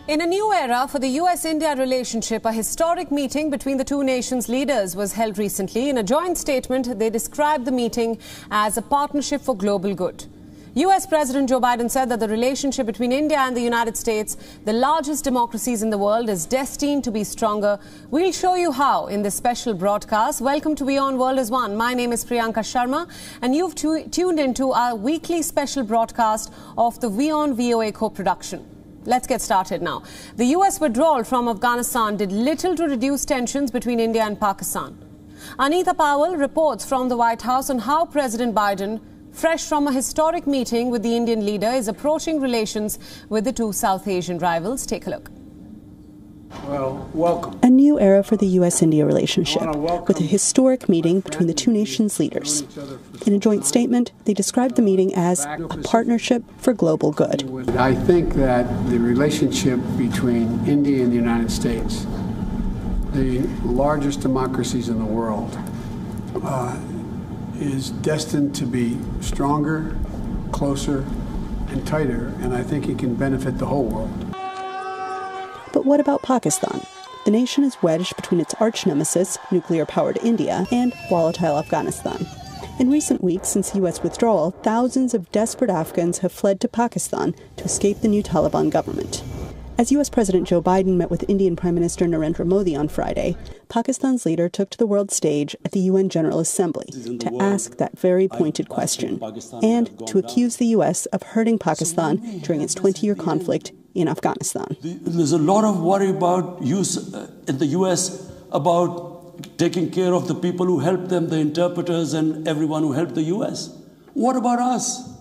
In a new era for the US-India relationship, a historic meeting between the two nations' leaders was held recently. In a joint statement, they described the meeting as a partnership for global good. US President Joe Biden said that the relationship between India and the United States, the largest democracies in the world, is destined to be stronger. We'll show you how in this special broadcast. Welcome to WION World is One. My name is Priyanka Sharma, and you've tuned into our weekly special broadcast of the WION VOA co-production. Let's get started now. The US withdrawal from Afghanistan did little to reduce tensions between India and Pakistan. Anita Powell reports from the White House on how President Biden, fresh from a historic meeting with the Indian leader, is approaching relations with the two South Asian rivals. Take a look. Well, welcome. A new era for the US-India relationship, with a historic meeting between the two nations' leaders. In a joint statement, they described the meeting as a partnership for global good. I think that the relationship between India and the United States, the largest democracies in the world, is destined to be stronger, closer, and tighter, and I think it can benefit the whole world. But what about Pakistan? The nation is wedged between its arch-nemesis, nuclear-powered India, and volatile Afghanistan. In recent weeks, since U.S. withdrawal, thousands of desperate Afghans have fled to Pakistan to escape the new Taliban government. As U.S. President Joe Biden met with Indian Prime Minister Narendra Modi on Friday, Pakistan's leader took to the world stage at the UN General Assembly to ask that very pointed question and to accuse the U.S. of hurting Pakistan during its 20-year conflict in Afghanistan. There's a lot of worry about in the U.S. about taking care of the people who helped them, the interpreters and everyone who helped the U.S. What about us?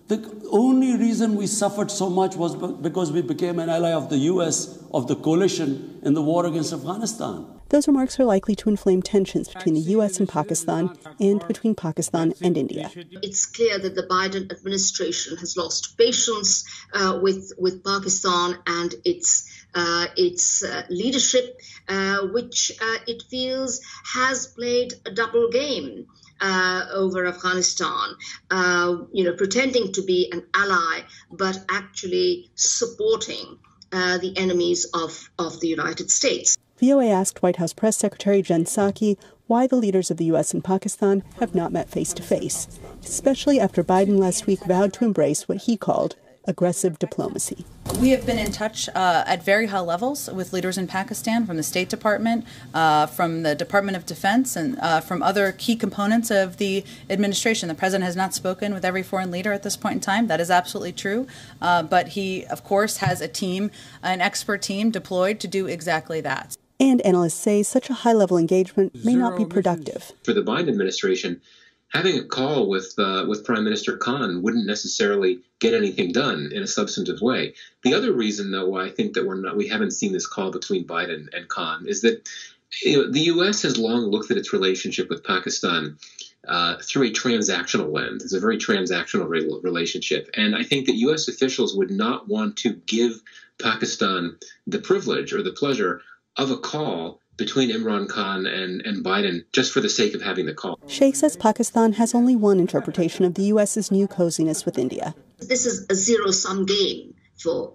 The only reason we suffered so much was because we became an ally of the U.S., of the coalition in the war against Afghanistan. Those remarks are likely to inflame tensions between the U.S. and Pakistan and between Pakistan and India. It's clear that the Biden administration has lost patience with Pakistan and its leadership, which it feels has played a double game over Afghanistan, pretending to be an ally, but actually supporting the enemies of the United States. VOA asked White House Press Secretary Jen Psaki why the leaders of the U.S. and Pakistan have not met face-to-face, especially after Biden last week vowed to embrace what he called aggressive diplomacy. We have been in touch at very high levels with leaders in Pakistan, from the State Department, from the Department of Defense, and from other key components of the administration. The president has not spoken with every foreign leader at this point in time. That is absolutely true. But he, of course, has a team, an expert team deployed to do exactly that. And analysts say such a high-level engagement may not be productive. For the Biden administration, having a call with Prime Minister Khan wouldn't necessarily get anything done in a substantive way. The other reason, though, why I think that we haven't seen this call between Biden and Khan is that the U.S. has long looked at its relationship with Pakistan through a transactional lens. It's a very transactional relationship, and I think that U.S. officials would not want to give Pakistan the privilege or the pleasure of a call between Imran Khan and Biden just for the sake of having the call. Sheikh says Pakistan has only one interpretation of the U.S.'s new coziness with India. This is a zero-sum game for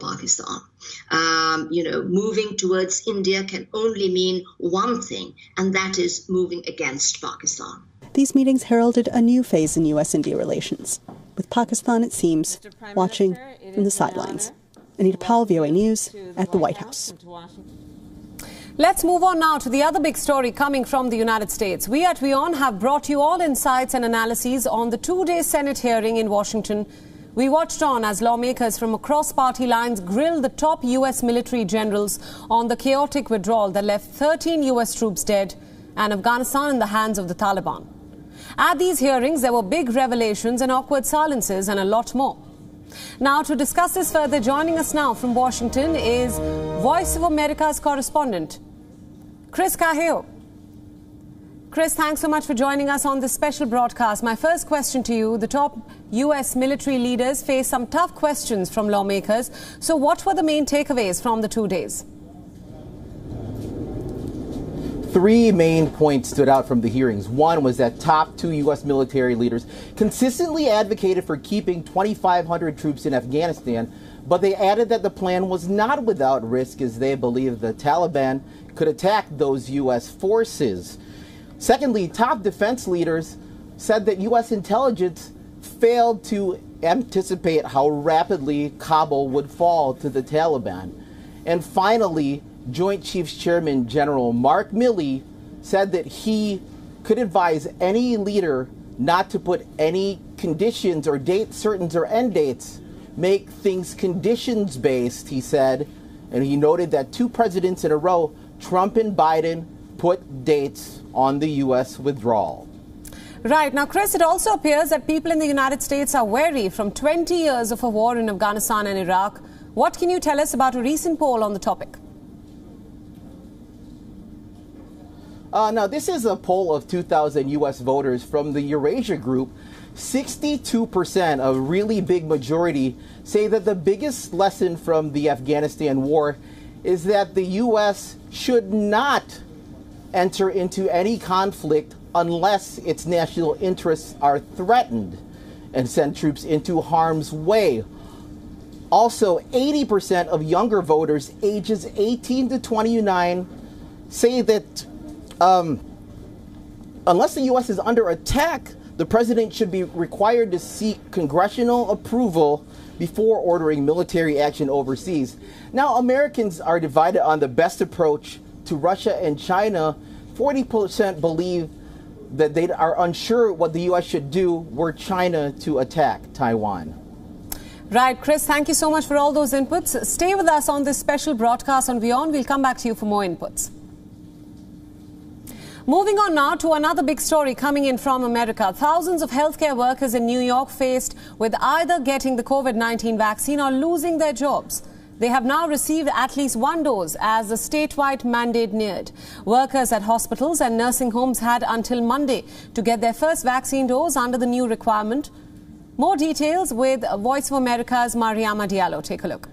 Pakistan. Moving towards India can only mean one thing, and that is moving against Pakistan. These meetings heralded a new phase in U.S.-India relations, with Pakistan, it seems, watching from the sidelines. Anita Powell, VOA News, at the White House. Let's move on now to the other big story coming from the United States. We at WION have brought you all insights and analyses on the two-day Senate hearing in Washington. We watched on as lawmakers from across party lines grilled the top U.S. military generals on the chaotic withdrawal that left 13 U.S. troops dead and Afghanistan in the hands of the Taliban. At these hearings, there were big revelations and awkward silences and a lot more. Now, to discuss this further, joining us now from Washington is Voice of America's correspondent, Chris Cahill. Chris, thanks so much for joining us on this special broadcast. My first question to you, the top U.S. military leaders face some tough questions from lawmakers. So what were the main takeaways from the 2 days? Three main points stood out from the hearings. One was that top two U.S. military leaders consistently advocated for keeping 2,500 troops in Afghanistan, But they added that the plan was not without risk, as they believe the Taliban could attack those U.S. forces. Secondly, top defense leaders said that U.S. intelligence failed to anticipate how rapidly Kabul would fall to the Taliban. And finally, Joint Chiefs Chairman General Mark Milley said that he could advise any leader not to put any conditions or date certains or end dates, make things conditions-based, he said. And he noted that 2 presidents in a row, Trump and Biden, put dates on the U.S. withdrawal. Right. Now, Chris, it also appears that people in the United States are wary from 20 years of a war in Afghanistan and Iraq. What can you tell us about a recent poll on the topic? Now, this is a poll of 2,000 U.S. voters from the Eurasia Group. 62%, a really big majority, say that the biggest lesson from the Afghanistan war is that the U.S. should not enter into any conflict unless its national interests are threatened and send troops into harm's way. Also, 80% of younger voters ages 18 to 29 say that unless the U.S. is under attack, the president should be required to seek congressional approval before ordering military action overseas. Now, Americans are divided on the best approach to Russia and China. 40% believe that they are unsure what the U.S. should do were China to attack Taiwan. Right, Chris, thank you so much for all those inputs. Stay with us on this special broadcast on WION. We'll come back to you for more inputs. Moving on now to another big story coming in from America. Thousands of healthcare workers in New York faced with either getting the COVID-19 vaccine or losing their jobs. They have now received at least 1 dose as the statewide mandate neared. Workers at hospitals and nursing homes had until Monday to get their first vaccine dose under the new requirement. More details with Voice of America's Mariama Diallo. Take a look.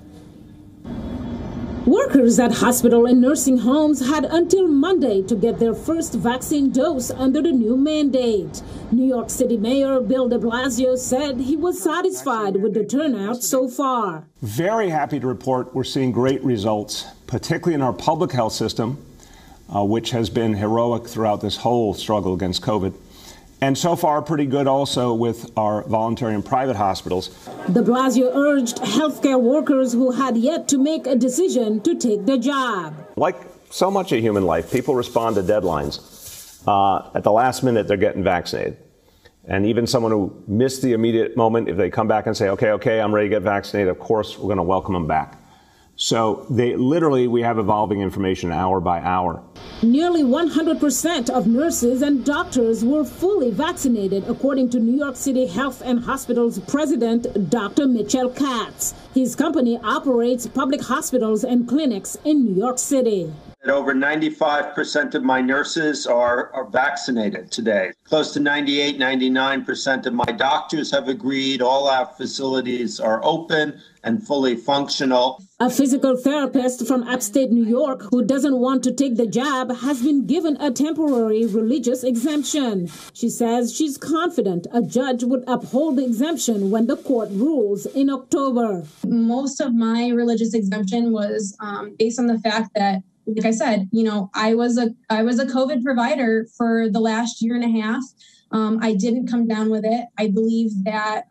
Workers at hospital and nursing homes had until Monday to get their first vaccine dose under the new mandate. New York City Mayor Bill de Blasio said he was satisfied with the turnout so far. Very happy to report we're seeing great results, particularly in our public health system, which has been heroic throughout this whole struggle against COVID. And so far, pretty good also with our voluntary and private hospitals. De Blasio urged healthcare workers who had yet to make a decision to take the job. Like so much of human life, people respond to deadlines. At the last minute, they're getting vaccinated. And even someone who missed the immediate moment, if they come back and say, okay, I'm ready to get vaccinated, of course, we're going to welcome them back. So we have evolving information hour by hour. Nearly 100% of nurses and doctors were fully vaccinated, according to New York City Health and Hospitals President Dr. Mitchell Katz. His company operates public hospitals and clinics in New York City. Over 95% of my nurses are vaccinated today. Close to 98, 99% of my doctors have agreed. All our facilities are open and fully functional. A physical therapist from upstate New York who doesn't want to take the jab has been given a temporary religious exemption. She says she's confident a judge would uphold the exemption when the court rules in October. Most of my religious exemption was based on the fact that, like I said, I was a COVID provider for the last year and a half. I didn't come down with it. I believe that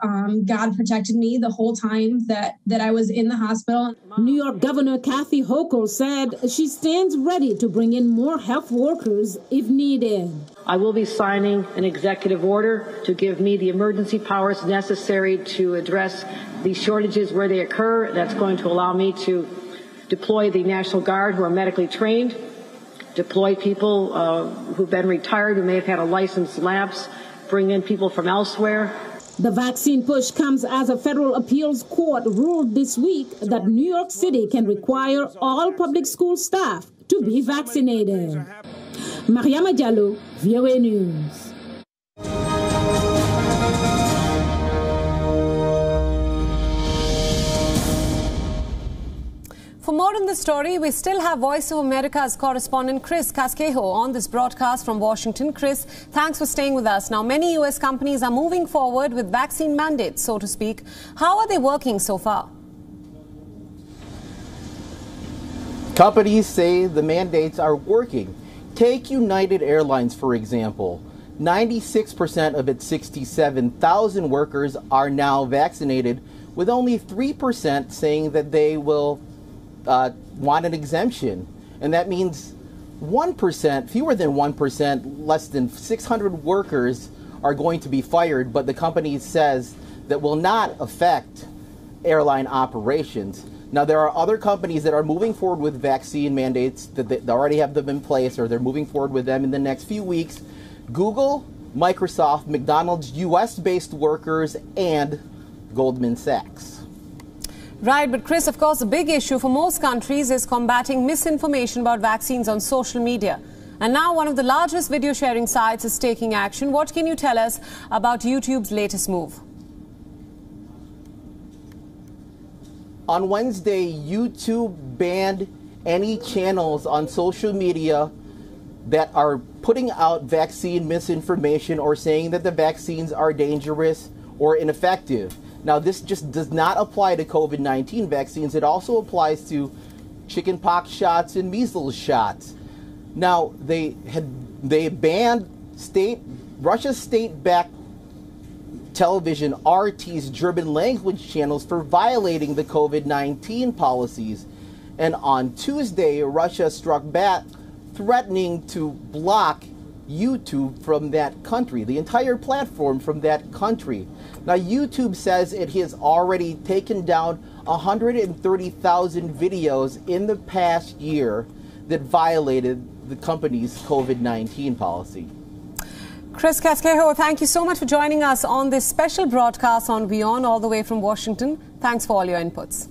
God protected me the whole time that I was in the hospital. New York Governor Kathy Hochul said she stands ready to bring in more health workers if needed. I will be signing an executive order to give me the emergency powers necessary to address these shortages where they occur. That's going to allow me to deploy the National Guard who are medically trained, deploy people who've been retired who may have had a license lapse, bring in people from elsewhere. The vaccine push comes as a federal appeals court ruled this week that New York City can require all public school staff to be vaccinated. Mariama Diallo, VOA News. For more on this story, we still have Voice of America's correspondent Chris Casquejo on this broadcast from Washington. Chris, thanks for staying with us. Now, many U.S. companies are moving forward with vaccine mandates, so to speak. How are they working so far? Companies say the mandates are working. Take United Airlines, for example. 96% of its 67,000 workers are now vaccinated, with only 3% saying that they will want an exemption. And that means 1%, fewer than 1%, less than 600 workers are going to be fired, but the company says that will not affect airline operations. Now, there are other companies that are moving forward with vaccine mandates that they already have them in place, or they're moving forward with them in the next few weeks. Google, Microsoft, McDonald's, US-based workers, and Goldman Sachs. Right, but Chris, of course, the big issue for most countries is combating misinformation about vaccines on social media. And now one of the largest video sharing sites is taking action. What can you tell us about YouTube's latest move? On Wednesday, YouTube banned any channels on social media that are putting out vaccine misinformation or saying that the vaccines are dangerous or ineffective. Now, this just does not apply to COVID-19 vaccines. It also applies to chickenpox shots and measles shots. Now, they banned Russia's state-backed television RT's German language channels for violating the COVID-19 policies. And on Tuesday, Russia struck back, threatening to block YouTube from that country, the entire platform from that country. Now, YouTube says it has already taken down 130,000 videos in the past year that violated the company's COVID-19 policy. Chris Casquejo, thank you so much for joining us on this special broadcast on WION all the way from Washington. Thanks for all your inputs.